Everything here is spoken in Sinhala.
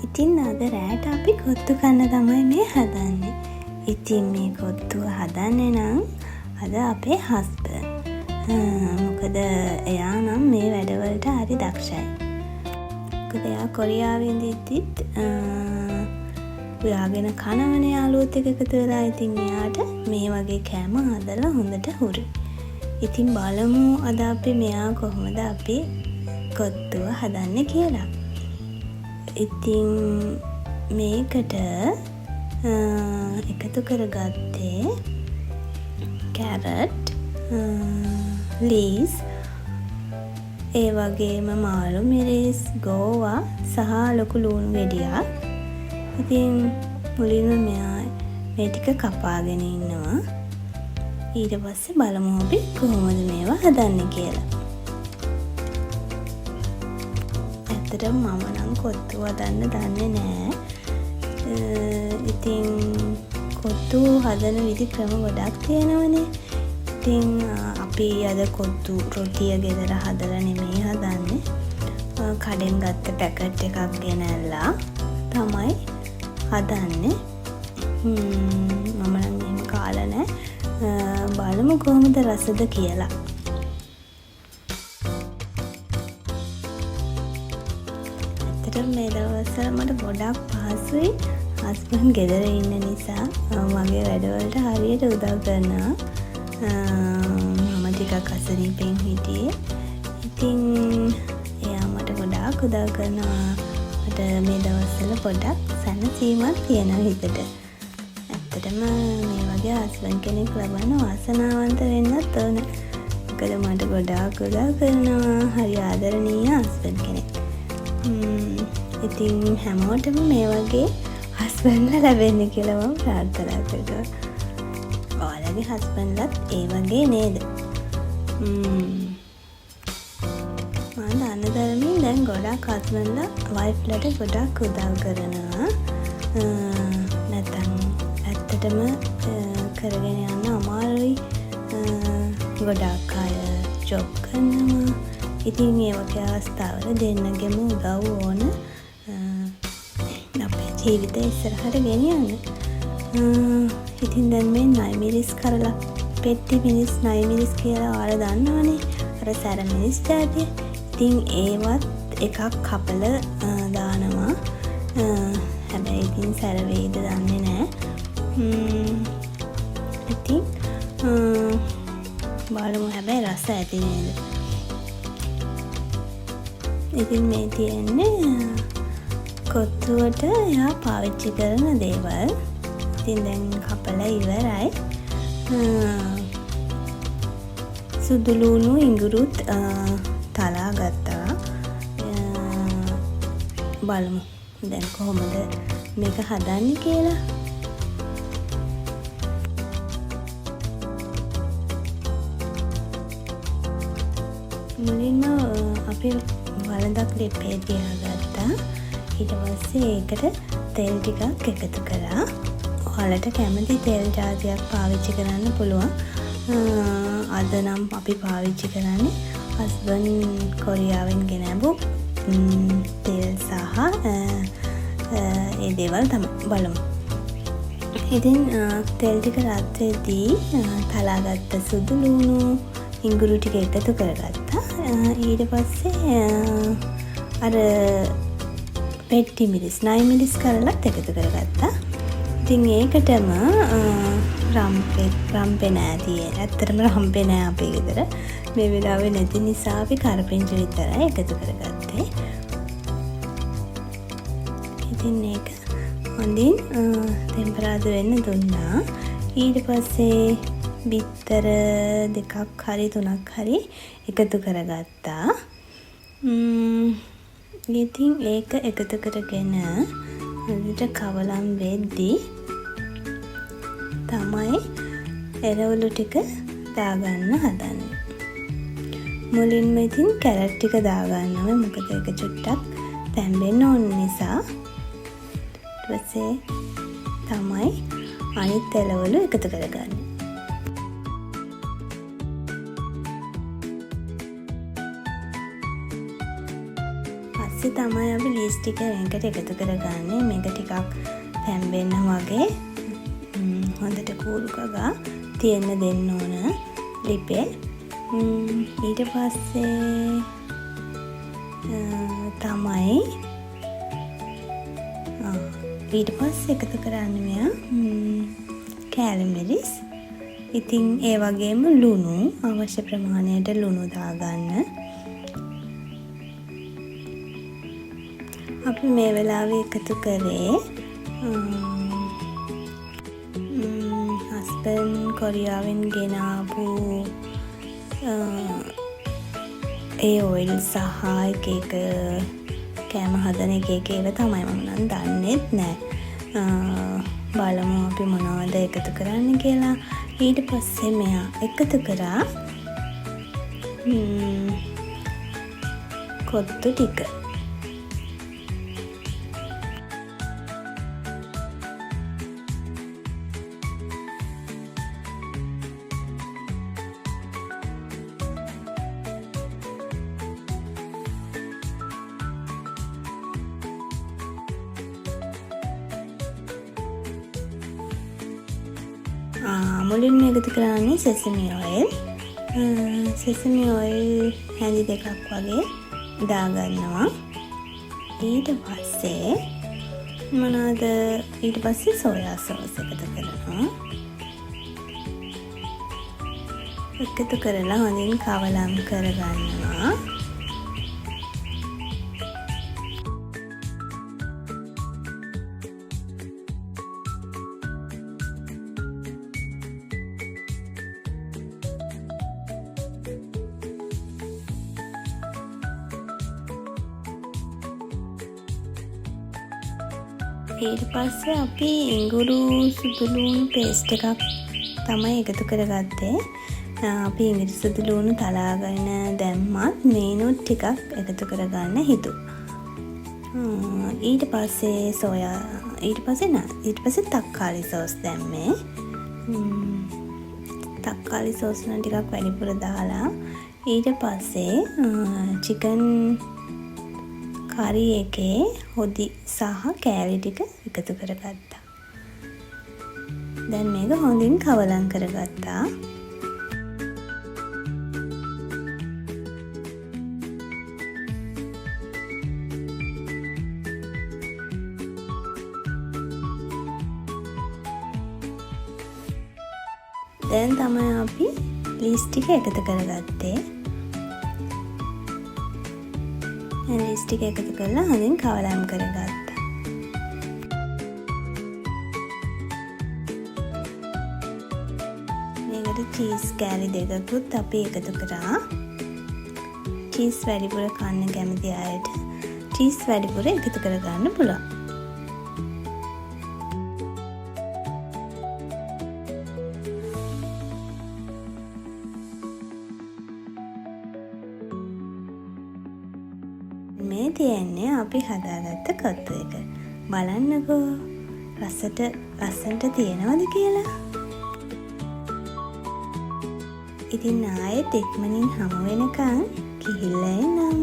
ඉතින් අද රෑට අපි කොත්තු කන්න තමයි මේ හදන්නේ. ඉතින් මේ කොත්තුව හදන්නේ නම් අද අපේ හස්බන්ඩ්. මොකද එයා නම් මේ වැඩවලට හරි දක්ෂයි. මොකද එයා කොරියාවේ ඉඳිද්දිත් ඔයාගෙන කනවනේ යාළුවොත් එක්ක එකතු වෙලා. ඉතින් එයාට මේ වගේ කෑම හදලා හොඳට හුරුයි. ඉතින් බලමු අද අපි මෙයා කොහොමද අපි කොත්තුව හදන්නේ කියලා. ඉතින් මේකට එකතු කරගත්තේ කැරට්, ලීස්, ඒ වගේම මාළු මිරිස්, ගෝවා සහ ලොකු ලූණු ගෙඩියක්. ඉතින් මුලින්ම මෙයා මේ ටික කපාගෙන ඉන්නවා. ඊට පස්සේ බලමු අපි කොහොමද මේවා හදන්නේ කියලා. ඇත්තටම මම නම් කොත්තු හදන්න දන්නේ නෑ. ඉතින් කොත්තු හදන විදි ක්‍රම ගොඩක් තියෙනවනේ. ඉතින් අපි අද කොත්තු රොටිය ගෙදර හදලා නෙමෙයි හදන්නේ. කඩෙන් ගත්ත පැකට් එකක් ගෙනල්ලා තමයි හදන්නේ. මම නම් එහෙම කාලා නෑ. බලමු කොහොමද රසද කියලා. මේ දවස්වල මට ගොඩක් පහසුයි. හස්බන්ඩ් ගෙදර ඉන්න නිසා මගේ වැඩවලට හරියට උදව් කරනවා. මම ටිකක් අසනීපෙන් හිටියේ. ඉතින් එයා මට ගොඩාක් උදව් කරනවා. මට මේ දවස්වල පොඩක් සැනසීමක් තියෙනවා හිතට. ඇත්තටම මේ වගේ හස්බන්ඩ් කෙනෙක් ලබන්න වාසනාවන්ත වෙන්නත් ඕන. මොකද මට ගොඩාක් උදව් කරනවා. හරි ආදරණීය හස්බන්ඩ් කෙනෙක්. ඉතින් හැමෝටම මේ වගේ හස්බන්ඩ්ලා ලැබෙන්න කියලා මම ප්‍රාර්ථනා කරනවා. ඔයාලගේ හස්බන්ඩ්ලත් ඒ වගේ නේද? මම දන්න ධර්මයෙන් දැන් ගොඩක් හස්බන්ඩ්ලා වයිෆ්ලට ගොඩක් උදව් කරනවා. නැත්නම් ඇත්තටම කරගෙන යන්න අමාරුයි. ගොඩක් අය ජොබ් කරනවා. ඉතින් ඒ වගේ අවස්ථාවල දෙන්නගෙම උදව් ඕන අපේ ජීවිතය ඉස්සරහට ගෙනියන්න. ඉතින් දැන් මේ නයි මිරිස් කරලා පෙට්ටි මිරිස්, නයි මිරිස් කියලා ඔයාලා දන්නවනේ. අර සැර මිරිස් ජාතිය. ඉතින් ඒවත් එකක් කපලා දානවා. හැබැයි ඉතින් සැර වේද දන්නේ නැහැ. ඉතින් බලමු හැබැයි රස ඇති නේද? ඉතින් මේ තියෙන්නේ කොත්තුවට එයා පාවිච්චි කරන දේවල්. ඉතින් දැන් කපලා ඉවරයි. සුදු ලූණු ඉඟුරුත් තලා ගත්තා. බලමු දැන් කොහොමද මේක හදන්නේ කියලා. මුලින්ම අපි වලඳක් ලිපේ තියාගත්තා. ඊට පස්සේ ඒකට තෙල් ටිකක් එකතු කරා. ඔයාලට කැමති තෙල් ජාතියක් පාවිච්චි කරන්න පුළුවන්. අද නම් අපි පාවිච්චි කරන්නේ හස්බන්ඩ් කොරියාවෙන් ගෙනාවු තෙල් සහ ඒ දේවල් තමයි. බලමු. ඉතින් තෙල් ටික රත් වෙද්දී තලාගත්ත සුදු ලූණු ඉඟුරු ටික එකතු කරගත්තා. ඊට පස්සේ අර පෙට්ටි මිරිස්, නයි මිරිස් කරලත් එකතු කරගත්තා. ඉතින් ඒකටම රම්පේ නෑ තියෙන්නේ. ඇත්තටම රම්පේ නෑ අපේ ගෙදර. මේ වෙලාවේ නැති නිසා අපි කරපිංචා විතරයි එකතු කරගත්තේ. ඉතින් ඒක හොඳින් ටෙම්පරාදු වෙන්න දුන්නා. ඊට පස්සේ බිත්තර 2ක් හරි 3ක් හරි එකතු කරගත්තා. ඉතින් ඒක එකතු කරගෙන හොඳට කවලම් වෙද්දී තමයි එරවලු ටික දාගන්න හදන්නේ. මුලින්ම ඉතින් කැරට් ටික දාගන්නවා. මොකද ඒක චුට්ටක් තැම්බෙන්න ඕන නිසා. ඊට පස්සේ තමයි අනිත් එළවලු එකතු කරගන්නේ. පස්සේ තමයි අපි ලීස් ටික මේකට එකතු කරගන්නේ. මේක ටිකක් තැම්බෙන්න වගේ හොඳට කූරු කගා තියෙන්න දෙන්න ඕන ලිපේ. ඊට පස්සේ තමයි ඊට පස්සේ එකතු කරන්න මෙයා කෑලිමරිස්. ඉතින් ඒ වගේම ලුණු අවශ්‍ය ප්‍රමාණයට ලුණු දාගන්න. අපි මේ වෙලාවේ එකතු කරේ හස්බන් කොරියාවෙන් ගෙනාපු ඒ ඔයිල් සහ එක කෑම හදන එක ඒව තමයි. මම නම් දන්නෙත් නෑ. බලමු අපි මොනවද එකතු කරන්න කියලා. ඊට පස්සේ මෙයා එකතු කරා කොත්තු ටික. මුලින්ම එකතු කරන්නේ සෙසමි ඔයිල්. සෙසමි ඔයිල් හැඳි දෙකක් වගේ දාගන්නවා. ඊට පස්සේ මොනවද? ඊට පස්සේ සෝයා සෝස් එකතු කරනවා. එකතු කරලා හොඳින් කවලම් කරගන්නවා. ඊට පස්සේ අපි ඉඟුරු සුදුලූණු පේස්ට් එකක් තමයි එකතු කරගත්තේ. අපි ඉඟුරු සුදුලූණු තලාගෙන දැම්මත් මේනුත් ටිකක් එකතු කරගන්න හිතුවා. ඊට පස්සේ තක්කාලි සෝස් දැම්මේ. තක්කාලි සෝස් නම් ටිකක් වැඩිපුර දාලා ඊට පස්සේ චිකන් කරි එකේ හොදි සහ කෑලි ටික එකතු කරගත්තා. දැන් මේක හොඳින් කවලම් කරගත්තා. දැන් තමයි අපි ලීස් ටික එකතු කරගත්තේ. ලීස් ටික එකතු කරලා හොඳින් කවලම් කරගත්තා. මේකට චීස් කෑලි දෙකකුත් අපි එකතු කරා. චීස් වැඩිපුර කන්න කැමති අයට චීස් වැඩිපුර එකතු කරගන්න පුළුවන්. මේ තියෙන්නේ අපි හදාගත්ත කොත්තු එක. බලන්නකෝ ලස්සනට තියෙනවද කියලා. ඉතින් ආයෙත් ඉක්මනින් හමු වෙනකන් කිහිල්ලා එන්නම්.